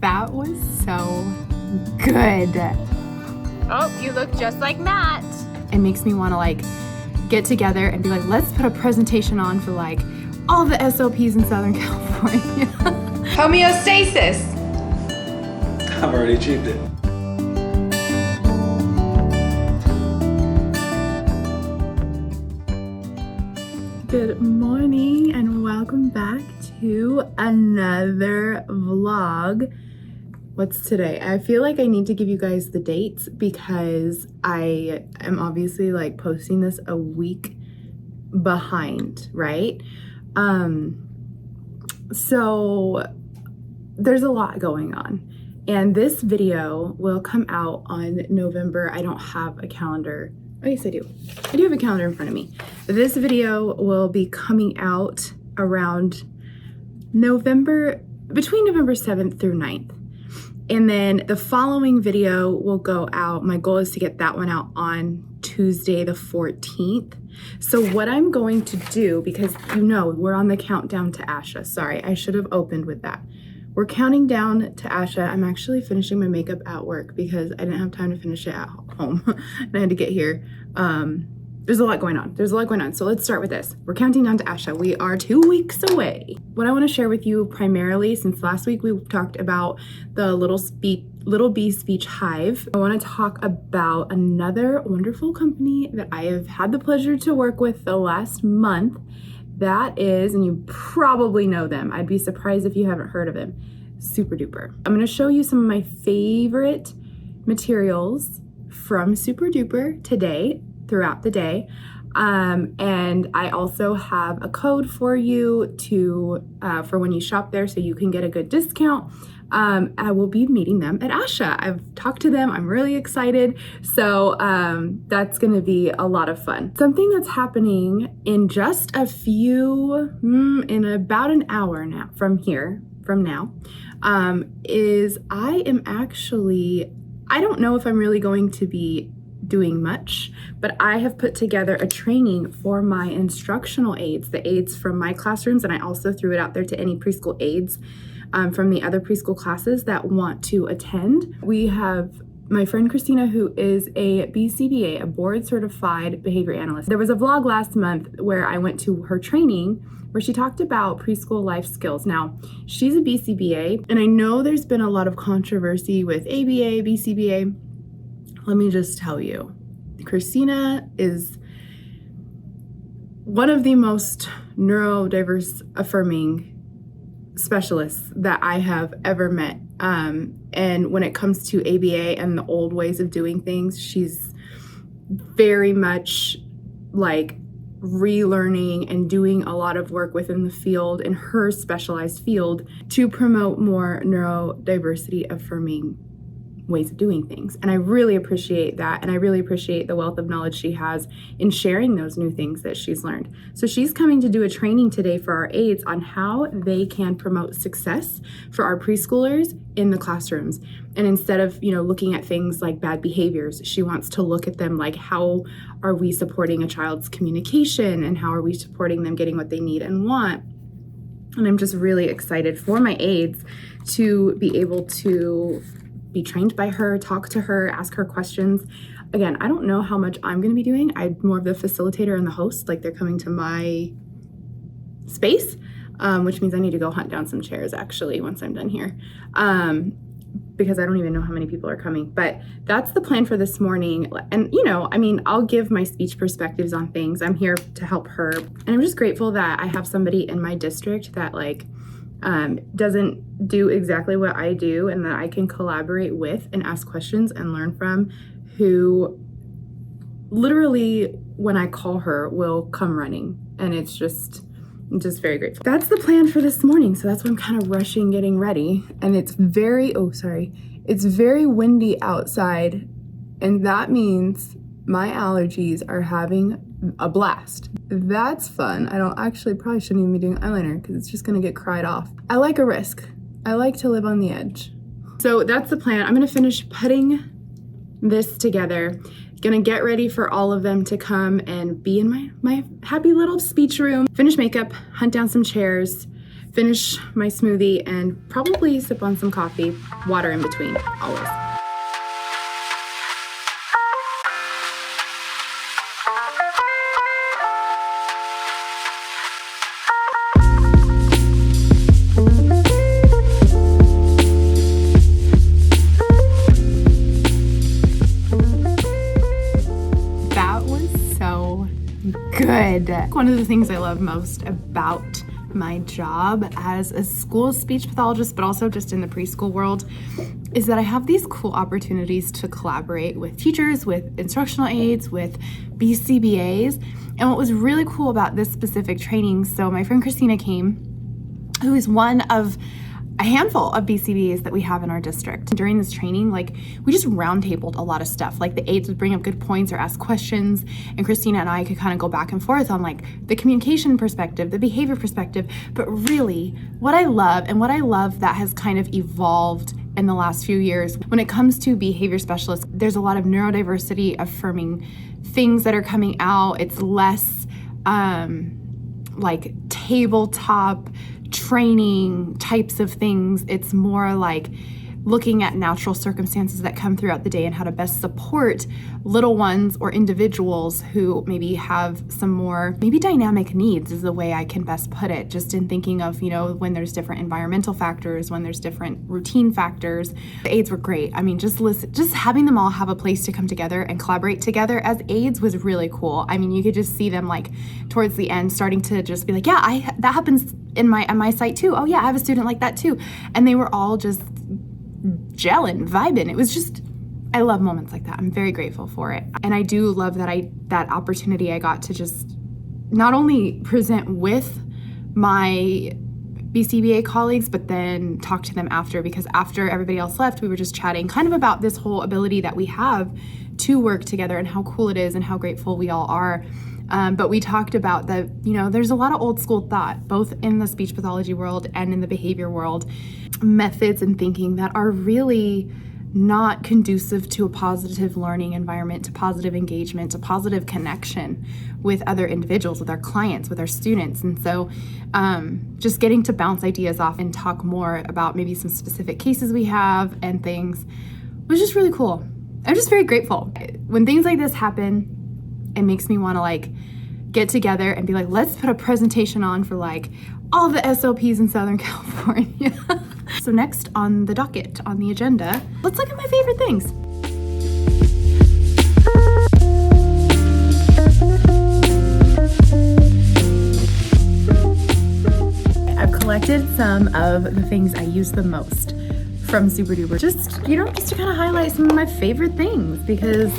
That was so good. Oh, you look just like Matt. It makes me want to like get together and be like, let's put a presentation on for like all the SOPs in Southern California. Homeostasis. I've already achieved it. Good morning and welcome back to another vlog. What's today? I feel like I need to give you guys the dates because I am obviously like posting this a week behind, right? So there's a lot going on. And this video will come out on November. I don't have a calendar. Oh, yes, I do. I do have a calendar in front of me. This video will be coming out around between November 7th through 9th. And then the following video will go out. My goal is to get that one out on Tuesday, the 14th. So what I'm going to do, because you know, we're on the countdown to Asha. Sorry, I should have opened with that. We're counting down to Asha. I'm actually finishing my makeup at work because I didn't have time to finish it at home and I had to get here. There's a lot going on. So let's start with this. We're counting down to Asha. We are 2 weeks away. What I want to share with you primarily, since last week we talked about the Little Bee Speech Hive, I want to talk about another wonderful company that I have had the pleasure to work with the last month. That is, and you probably know them. I'd be surprised if you haven't heard of them. Super Duper. I'm going to show you some of my favorite materials from Super Duper today, throughout the day. And I also have a code for you for when you shop there so you can get a good discount. I will be meeting them at Asha. I've talked to them. I'm really excited. So that's going to be a lot of fun. Something that's happening in just in about an hour now from now, is I don't know if I'm really going to be doing much, but I have put together a training for my instructional aides, the aides from my classrooms, and I also threw it out there to any preschool aides from the other preschool classes that want to attend. We have my friend Christina, who is a BCBA, a board certified behavior analyst. There was a vlog last month where I went to her training where she talked about preschool life skills. Now, she's a BCBA, and I know there's been a lot of controversy with ABA, BCBA. Let me just tell you, Christina is one of the most neurodiverse affirming specialists that I have ever met. And when it comes to ABA and the old ways of doing things, she's very much like relearning and doing a lot of work within the field, in her specialized field, to promote more neurodiversity affirming ways of doing things. And I really appreciate that. And I really appreciate the wealth of knowledge she has in sharing those new things that she's learned. So she's coming to do a training today for our aides on how they can promote success for our preschoolers in the classrooms. And instead of, looking at things like bad behaviors, she wants to look at them like, how are we supporting a child's communication and how are we supporting them getting what they need and want? And I'm just really excited for my aides to be able to be trained by her, talk to her, ask her questions. Again, I don't know how much I'm going to be doing. I'm more of the facilitator and the host, like they're coming to my space, which means I need to go hunt down some chairs actually once I'm done here, because I don't even know how many people are coming. But that's the plan for this morning. And, I'll give my speech perspectives on things. I'm here to help her. And I'm just grateful that I have somebody in my district that doesn't do exactly what I do and that I can collaborate with and ask questions and learn from, who literally, when I call her, will come running. And I'm just very grateful. That's the plan for this morning. So that's why I'm kind of rushing, getting ready. And it's very windy outside. And that means my allergies are having a blast. That's fun. Probably shouldn't even be doing eyeliner because it's just gonna get cried off. I like a risk. I like to live on the edge. So that's the plan. I'm gonna finish putting this together. Gonna get ready for all of them to come and be in my happy little speech room, finish makeup, hunt down some chairs, finish my smoothie and probably sip on some coffee, water in between, always. Good. One of the things I love most about my job as a school speech pathologist, but also just in the preschool world, is that I have these cool opportunities to collaborate with teachers, with instructional aides, with BCBAs. And what was really cool about this specific training, so my friend Christina came, who is one of a handful of BCBAs that we have in our district. During this training, we just roundtabled a lot of stuff. The aides would bring up good points or ask questions, and Christina and I could kind of go back and forth on the communication perspective, the behavior perspective. But really, what I love that has kind of evolved in the last few years, when it comes to behavior specialists, there's a lot of neurodiversity affirming things that are coming out. It's less tabletop training types of things. It's more looking at natural circumstances that come throughout the day and how to best support little ones or individuals who maybe have some more, maybe dynamic needs is the way I can best put it, just in thinking of, when there's different environmental factors, when there's different routine factors. The aides were great. I mean, just having them all have a place to come together and collaborate together as aides was really cool. I mean, you could just see them towards the end starting to just be that happens in my site too. Oh yeah, I have a student like that too. And they were all just gelling, vibing. It was just, I love moments like that. I'm very grateful for it. And I do love that opportunity I got to just not only present with my BCBA colleagues, but then talk to them after, because after everybody else left, we were just chatting kind of about this whole ability that we have to work together and how cool it is and how grateful we all are. But we talked about that, there's a lot of old school thought, both in the speech pathology world and in the behavior world, methods and thinking that are really not conducive to a positive learning environment, to positive engagement, to positive connection with other individuals, with our clients, with our students. And so just getting to bounce ideas off and talk more about maybe some specific cases we have and things was just really cool. I'm just very grateful. When things like this happen, it makes me want to get together and be let's put a presentation on for all the SLPs in Southern California. So next on the docket, on the agenda, let's look at my favorite things. I've collected some of the things I use the most from Super Duper, just to kind of highlight some of my favorite things, because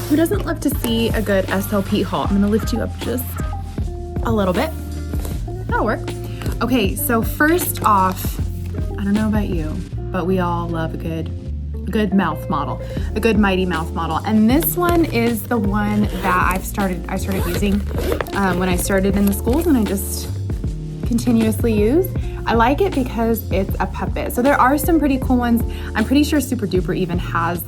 who doesn't love to see a good SLP haul? I'm gonna lift you up just a little bit. That'll work. Okay, so first off, I don't know about you, but we all love a good mouth model, a good mighty mouth model. And this one is the one that I started using when I started in the schools, and I just continuously use. I like it because it's a puppet. So there are some pretty cool ones. I'm pretty sure Super Duper even has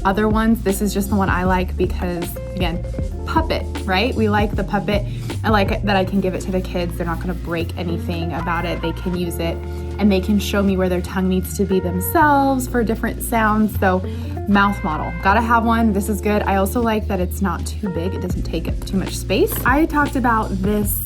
other ones. This is just the one I like because, again, puppet, right? We like the puppet. I like it that I can give it to the kids. They're not gonna break anything about it. They can use it and they can show me where their tongue needs to be themselves for different sounds. So mouth model, gotta have one. This is good. I also like that it's not too big. It doesn't take up too much space. I talked about this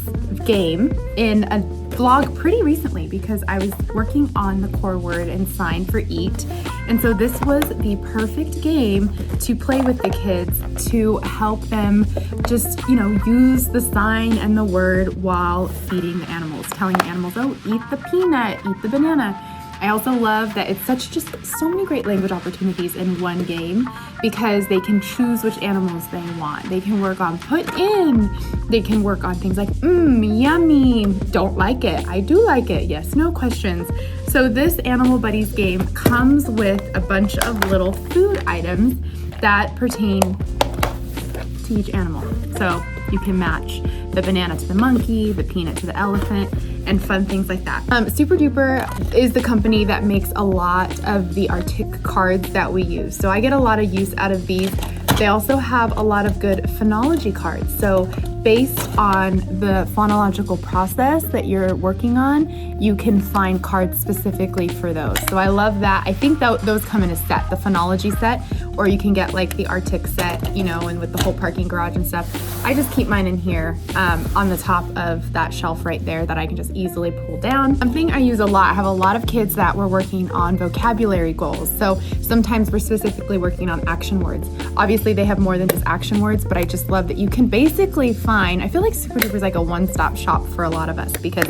game in a vlog pretty recently because I was working on the core word and sign for eat. And so this was the perfect game to play with the kids to help them just, use the sign and the word while feeding the animals, telling the animals, oh, eat the peanut, eat the banana. I also love that it's just so many great language opportunities in one game because they can choose which animals they want. They can work on put in. They can work on things like, yummy, don't like it, I do like it, yes, no questions. So this Animal Buddies game comes with a bunch of little food items that pertain to each animal. So you can match the banana to the monkey, the peanut to the elephant, and fun things like that. Super Duper is the company that makes a lot of the Arctic cards that we use. So I get a lot of use out of these They also have a lot of good phonology cards. So based on the phonological process that you're working on, you can find cards specifically for those. So I love that. I think those come in a set, the phonology set, or you can get like the Arctic set, you know, and with the whole parking garage and stuff. I just keep mine in here on the top of that shelf right there that I can just easily pull down. Something I use a lot, I have a lot of kids that we're working on vocabulary goals. So sometimes we're specifically working on action words. Obviously they have more than just action words, but I just love that you can basically find, I feel like Super Duper is like a one-stop shop for a lot of us, because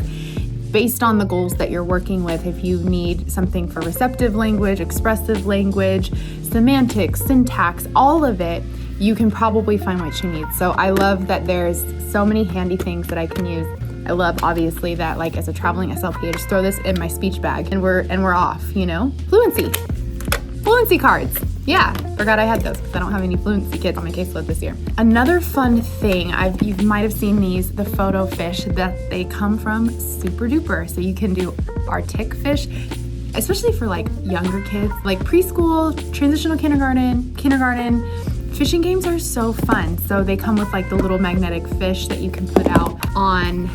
based on the goals that you're working with, if you need something for receptive language, expressive language, semantics, syntax, all of it, you can probably find what you need. So I love that there's so many handy things that I can use. I love, obviously, that like as a traveling SLP, I just throw this in my speech bag and we're off, you know? Fluency cards. Yeah, forgot I had those because I don't have any fluency kids on my caseload this year. Another fun thing, you might have seen these, the photo fish, that they come from Super Duper. So you can do Arctic fish, especially for like younger kids, like preschool, transitional kindergarten. Fishing games are so fun. So they come with like the little magnetic fish that you can put out on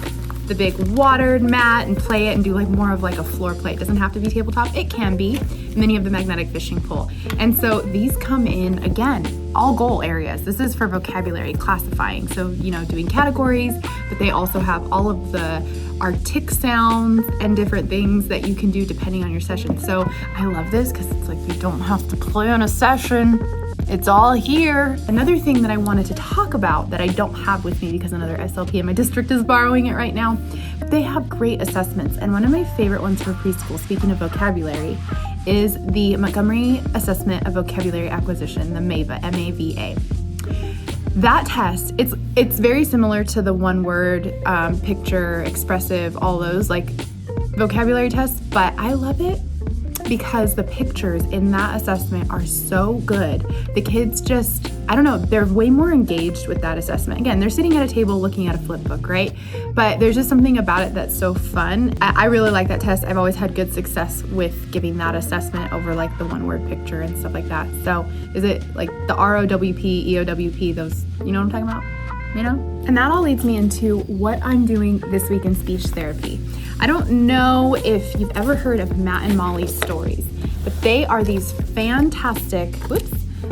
the big watered mat and play it and do like more of like a floor play. It doesn't have to be tabletop, it can be. And then you have the magnetic fishing pole. And so these come in, again, all goal areas. This is for vocabulary classifying. So, you know, doing categories, but they also have all of the Arctic sounds and different things that you can do depending on your session. So I love this because it's like you don't have to plan a session. It's all here. Another thing that I wanted to talk about that I don't have with me because another SLP in my district is borrowing it right now, they have great assessments. And one of my favorite ones for preschool, speaking of vocabulary, is the Montgomery Assessment of Vocabulary Acquisition, the MAVA, M-A-V-A. That test, it's very similar to the one word, picture, expressive, all those like vocabulary tests, but I love it because the pictures in that assessment are so good. The kids just, I don't know, they're way more engaged with that assessment. Again, they're sitting at a table looking at a flip book, right? But there's just something about it that's so fun. I really like that test. I've always had good success with giving that assessment over like the one word picture and stuff like that. So is it like the ROWP, EOWP, those, you know what I'm talking about? You know? And that all leads me into what I'm doing this week in speech therapy. I don't know if you've ever heard of Matt and Molly stories, but they are these fantastic,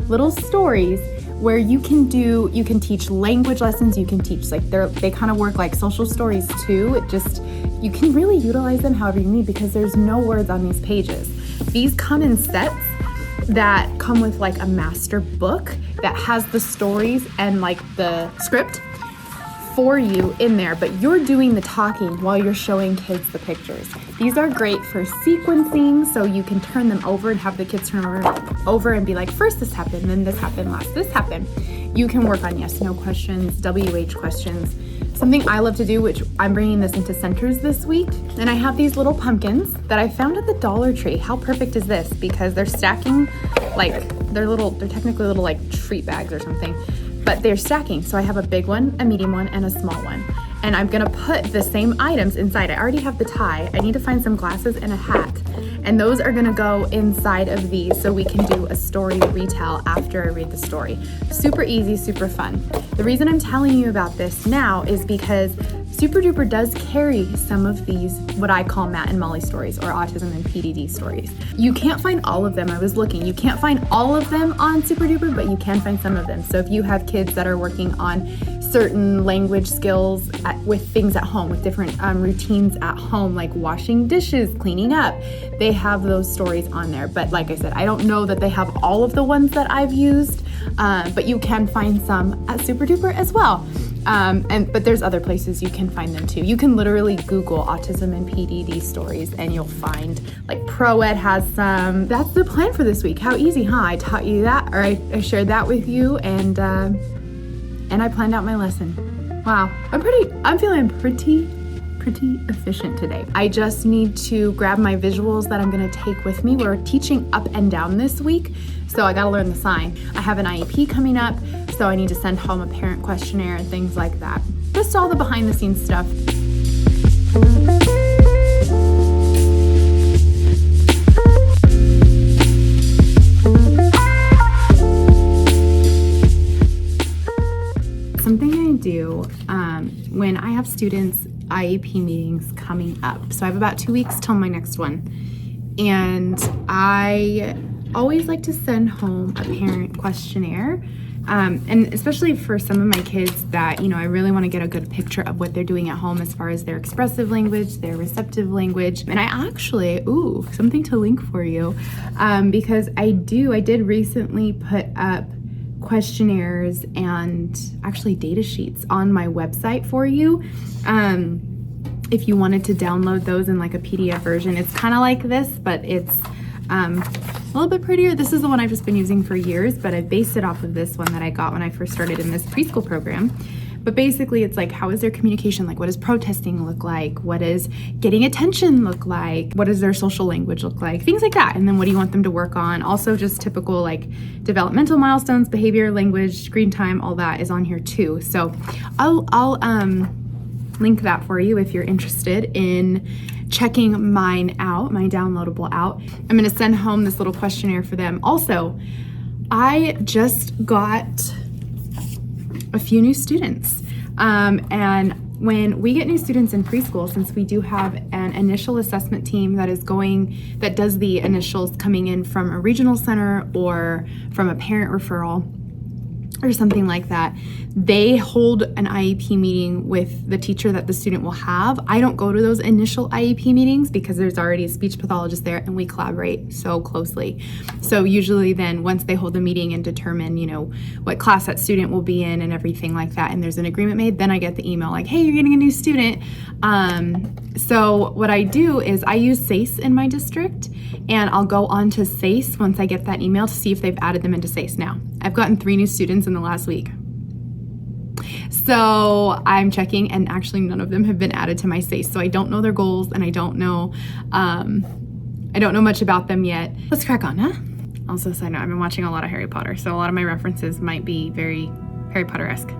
little stories where you can teach language lessons, you can teach like they kind of work like social stories too. You can really utilize them however you need because there's no words on these pages. These come in sets that come with like a master book that has the stories and like the script for you in there, but you're doing the talking while you're showing kids the pictures. These are great for sequencing, so you can turn them over and have the kids turn over and be like, first this happened, then this happened, last this happened. You can work on yes, no questions, WH questions. Something I love to do, which I'm bringing this into centers this week, and I have these little pumpkins that I found at the Dollar Tree. How perfect is this? Because they're stacking, like they're technically little like treat bags or something. But they're stacking. So I have a big one, a medium one, and a small one. And I'm gonna put the same items inside. I already have the tie. I need to find some glasses and a hat. And those are gonna go inside of these so we can do a story retell after I read the story. Super easy, super fun. The reason I'm telling you about this now is because Super Duper does carry some of these, what I call Matt and Molly stories or autism and PDD stories. You can't find all of them. I was looking. You can't find all of them on Super Duper, but you can find some of them. So if you have kids that are working on certain language skills with things at home, with different routines at home, like washing dishes, cleaning up, they have those stories on there. But like I said, I don't know that they have all of the ones that I've used, but you can find some at Super Duper as well. But there's other places you can find them too. You can literally Google autism and PDD stories and you'll find like ProEd has some. That's the plan for this week. How easy, huh? I taught you that, or I shared that with you, and I planned out my lesson. Wow, I'm feeling pretty efficient today. I just need to grab my visuals that I'm gonna take with me. We're teaching up and down this week, so I gotta learn the sign. I have an IEP coming up, so I need to send home a parent questionnaire and things like that. Just all the behind the scenes stuff. you when I have students IEP meetings coming up. So I have about 2 weeks till my next one. And I always like to send home a parent questionnaire. And especially for some of my kids that, I really want to get a good picture of what they're doing at home as far as their expressive language, their receptive language. And I actually, something to link for you, because I did recently put up questionnaires and actually data sheets on my website for you. If you wanted to download those in like a PDF version, it's kind of like this, but it's a little bit prettier. This is the one I've just been using for years, but I based it off of this one that I got when I first started in this preschool program. But basically it's like, how is their communication like? What does protesting look like? What does getting attention look like? What does their social language look like? Things like that. And then what do you want them to work on? Also just typical like developmental milestones, behavior, language, screen time, all that is on here too. So I'll link that for you if you're interested in checking mine out, my downloadable out. I'm going to send home this little questionnaire for them. Also, I just got a few new students. And when we get new students in preschool, since we do have an initial assessment team that does the initials coming in from a regional center or from a parent referral or something like that, they hold an IEP meeting with the teacher that the student will have. I don't go to those initial IEP meetings because there's already a speech pathologist there and we collaborate so closely. So usually then once they hold the meeting and determine, what class that student will be in and everything like that, and there's an agreement made, then I get the email like, hey, you're getting a new student. So what I do is I use SACE in my district, and I'll go on to SACE once I get that email to see if they've added them into SACE. Now, I've gotten 3 new students in the last week. So I'm checking, and actually none of them have been added to my SACE. So I don't know their goals, and I don't know much about them yet. Let's crack on, huh? Also, side note, I've been watching a lot of Harry Potter, so a lot of my references might be very Harry Potter-esque.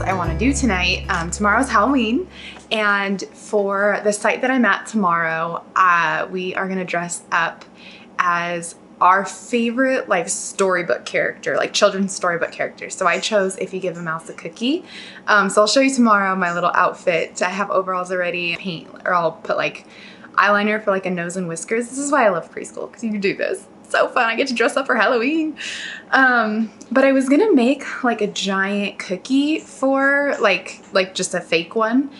I want to do tonight. Tomorrow's Halloween, and for the site that I'm at tomorrow, we are going to dress up as our favorite like storybook character, like children's storybook characters. So I chose If You Give a Mouse a Cookie. So I'll show you tomorrow my little outfit. I have overalls already, I'll put like eyeliner for like a nose and whiskers. This is why I love preschool, because you can do this. So fun. I get to dress up for Halloween. But I was gonna make like a giant cookie for like just a fake one,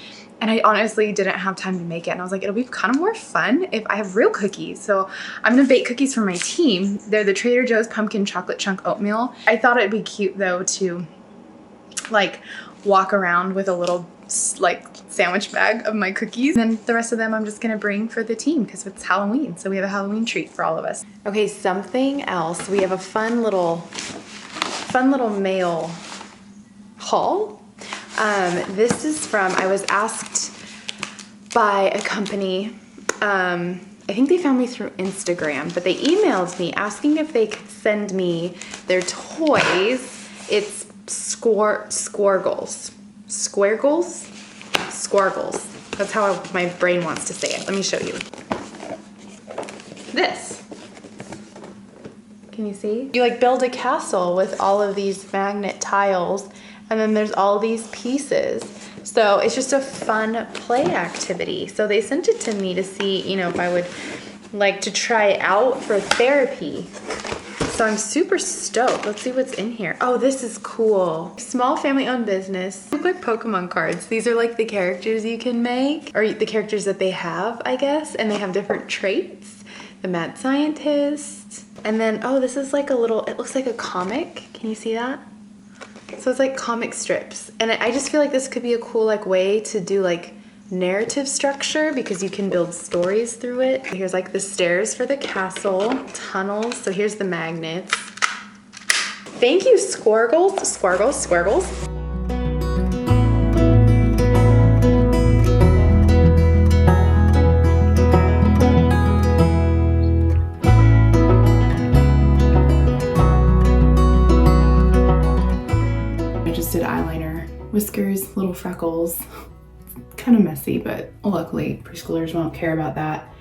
and I honestly didn't have time to make it, and I was like, it'll be kind of more fun if I have real cookies. So I'm gonna bake cookies for my team. They're the Trader Joe's pumpkin chocolate chunk oatmeal. I thought it'd be cute though to like walk around with a little like sandwich bag of my cookies, and then the rest of them I'm just gonna bring for the team because it's Halloween, so we have a Halloween treat for all of us. Okay, something else. We have a fun little mail haul. This is from, I was asked by a company, I think they found me through Instagram, but they emailed me asking if they could send me their toys. It's Squirgles. That's how my brain wants to say it. Let me show you. This. Can you see? You like build a castle with all of these magnet tiles, and then there's all these pieces. So it's just a fun play activity. So they sent it to me to see, if I would like to try it out for therapy. So I'm super stoked. Let's see what's in here. Oh, this is cool. Small family-owned business. Look like Pokemon cards. These are like the characters you can make, or the characters that they have, I guess, and they have different traits. The mad scientist. And then, oh, this is like a little, it looks like a comic. Can you see that? So it's like comic strips. And I just feel like this could be a cool like way to do like narrative structure, because you can build stories through it. Here's like the stairs for the castle, tunnels. So here's the magnets. Thank you, Squirgles. did eyeliner, whiskers, little freckles. Kind of messy, but luckily preschoolers won't care about that.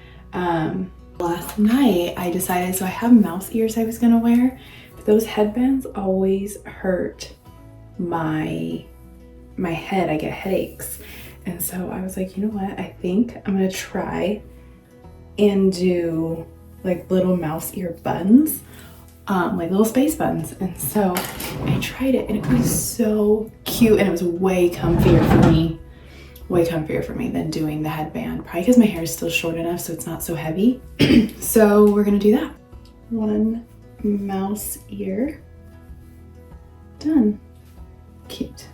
Last night I decided, so I have mouse ears I was gonna wear, but those headbands always hurt my head. I get headaches. And so I was like, you know what? I think I'm gonna try and do like little mouse ear buns, like little space buns. And so I tried it and it was so cute, and it was way comfier for me than doing the headband, probably because my hair is still short enough so it's not so heavy. So we're gonna do that. One mouse ear, done. Cute.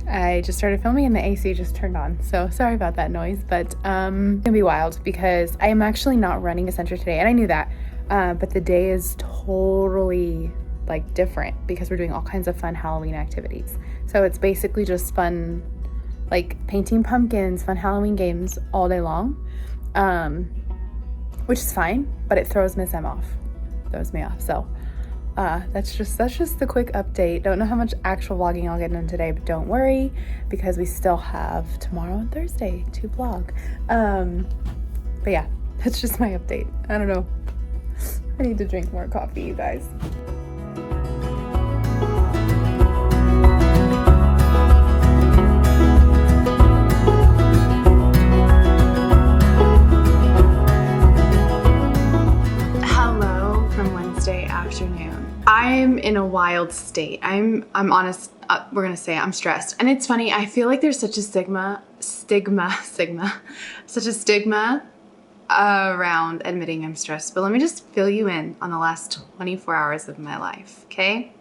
I just started filming and the AC just turned on, so sorry about that noise, but it's gonna be wild because I am actually not running a center today, and I knew that, but the day is totally like different because we're doing all kinds of fun Halloween activities. So it's basically just fun, like painting pumpkins, fun Halloween games all day long, which is fine, but it throws me off. So that's just the quick update. Don't know how much actual vlogging I'll get done today, but don't worry because we still have tomorrow and Thursday to vlog. But yeah, that's just my update. I don't know. I need to drink more coffee, you guys. I'm in a wild state. I'm honest, we're gonna say I'm stressed. And it's funny, I feel like there's such a stigma around admitting I'm stressed. But let me just fill you in on the last 24 hours of my life, okay?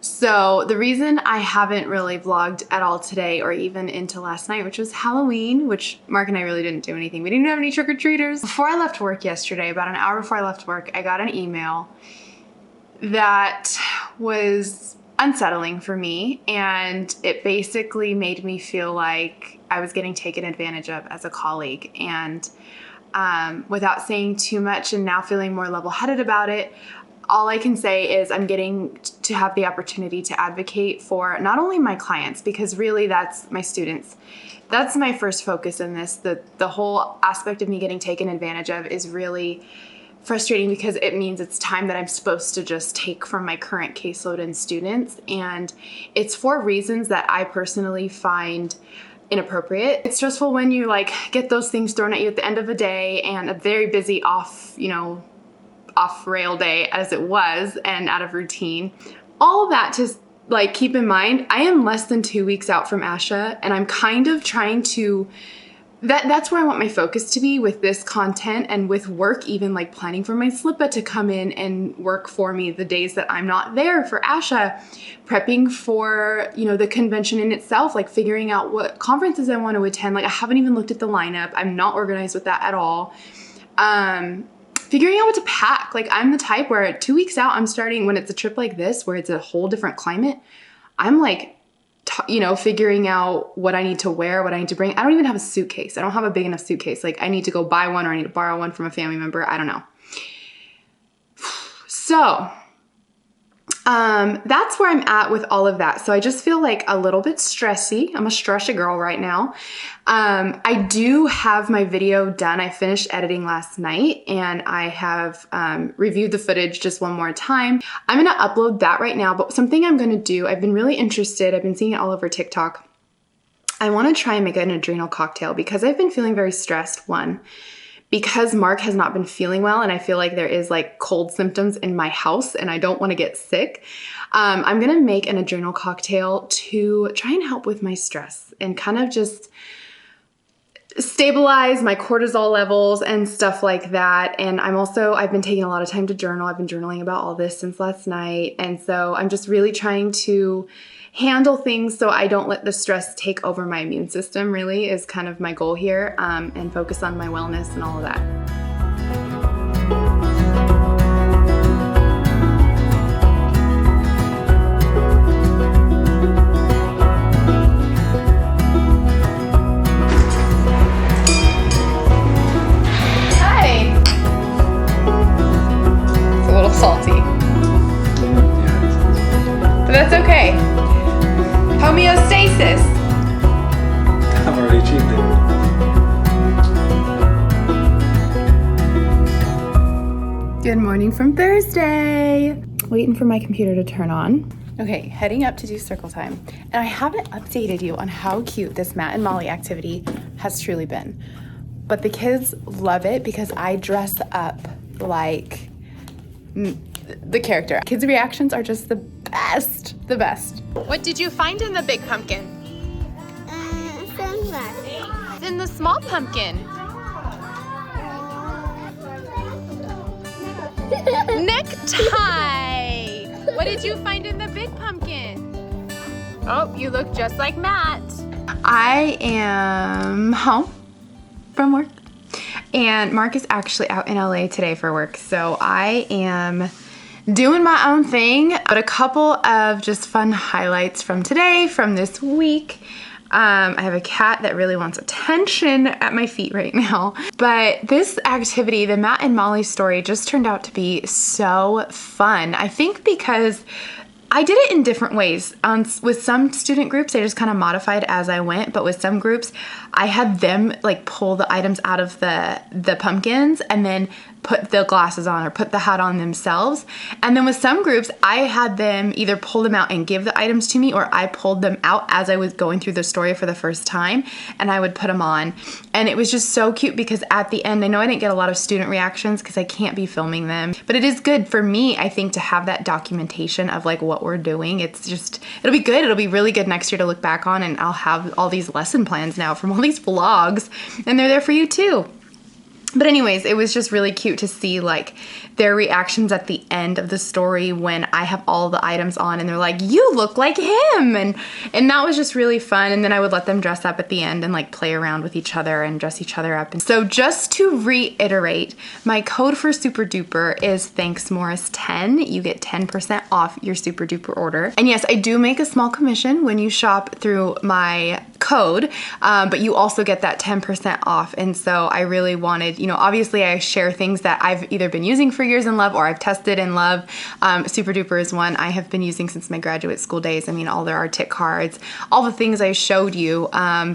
So the reason I haven't really vlogged at all today or even into last night, which was Halloween, which Mark and I really didn't do anything. We didn't have any trick-or-treaters. Before I left work yesterday, about an hour before I left work, I got an email that was unsettling for me, and it basically made me feel like I was getting taken advantage of as a colleague. And without saying too much and now feeling more level-headed about it, all I can say is I'm getting to have the opportunity to advocate for not only my clients, because really that's my students. That's my first focus in this. The whole aspect of me getting taken advantage of is really frustrating because it means it's time that I'm supposed to just take from my current caseload and students. And it's for reasons that I personally find inappropriate. It's stressful when you like get those things thrown at you at the end of a day and a very busy off rail day as it was and out of routine. All of that to like keep in mind, I am less than 2 weeks out from ASHA, and I'm kind of trying to that's where I want my focus to be with this content and with work, even like planning for my slippa to come in and work for me the days that I'm not there for ASHA, prepping for, the convention in itself, like figuring out what conferences I want to attend. Like I haven't even looked at the lineup. I'm not organized with that at all. Figuring out what to pack. Like I'm the type where 2 weeks out, I'm starting when it's a trip like this, where it's a whole different climate. I'm like, figuring out what I need to wear, what I need to bring. I don't even have a suitcase. I don't have a big enough suitcase. Like I need to go buy one or I need to borrow one from a family member. I don't know. So that's where I'm at with all of that. So I just feel like a little bit stressy. I'm a stressy girl right now. I do have my video done. I finished editing last night and I have reviewed the footage just one more time. I'm going to upload that right now, but something I'm going to do, I've been really interested. I've been seeing it all over TikTok. I want to try and make an adrenal cocktail because I've been feeling very stressed. One, because Mark has not been feeling well and I feel like there is like cold symptoms in my house and I don't want to get sick. I'm going to make an adrenal cocktail to try and help with my stress and kind of just stabilize my cortisol levels and stuff like that. And I've been taking a lot of time to journal. I've been journaling about all this since last night. And so I'm just really trying to handle things so I don't let the stress take over my immune system, really is kind of my goal here, and focus on my wellness and all of that. Hi! It's a little salty. But that's okay. Homeostasis. I've already achieved it. Good morning from Thursday. Waiting for my computer to turn on. Okay, heading up to do circle time. And I haven't updated you on how cute this Matt and Molly activity has truly been. But the kids love it because I dress up like the character. Kids' reactions are just the best, the best. What did you find in the big pumpkin? Sunglasses. In the small pumpkin. Necktie. What did you find in the big pumpkin? Oh, you look just like Matt. I am home from work, and Mark is actually out in LA today for work, so I am doing my own thing. But a couple of just fun highlights from today, from this week. I have a cat that really wants attention at my feet right now. But this activity, the Matt and Molly story, just turned out to be so fun. I think because I did it in different ways. With some student groups, I just kind of modified as I went, but with some groups, I had them like pull the items out of the pumpkins and then put the glasses on or put the hat on themselves. And then with some groups, I had them either pull them out and give the items to me, or I pulled them out as I was going through the story for the first time and I would put them on. And it was just so cute because at the end, I know I didn't get a lot of student reactions because I can't be filming them, but it is good for me, I think, to have that documentation of like what we're doing. It's just, it'll be good. It'll be really good next year to look back on, and I'll have all these lesson plans now from all these vlogs, and they're there for you too. But anyways, it was just really cute to see like their reactions at the end of the story when I have all the items on and they're like, you look like him. And that was just really fun. And then I would let them dress up at the end and like play around with each other and dress each other up. And so just to reiterate, my code for Super Duper is ThanksMorris10. You get 10% off your Super Duper order. And yes, I do make a small commission when you shop through my code, but you also get that 10% off. And so I really wanted, you know, obviously I share things that I've either been using for years and love or I've tested and love. Super Duper is one I have been using since my graduate school days. I mean, all their Arctic cards, all the things I showed you,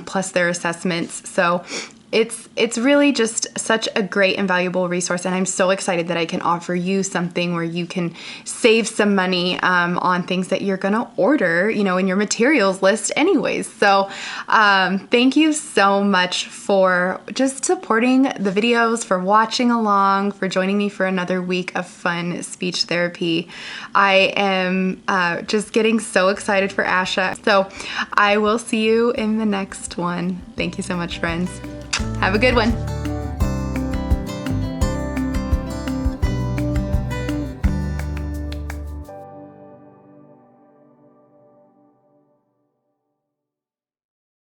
plus their assessments. So it's really just such a great and valuable resource, and I'm so excited that I can offer you something where you can save some money on things that you're gonna order, you know, in your materials list anyways. So thank you so much for just supporting the videos, for watching along, for joining me for another week of fun speech therapy. I am just getting so excited for Asha. So I will see you in the next one. Thank you so much, friends. Have a good one.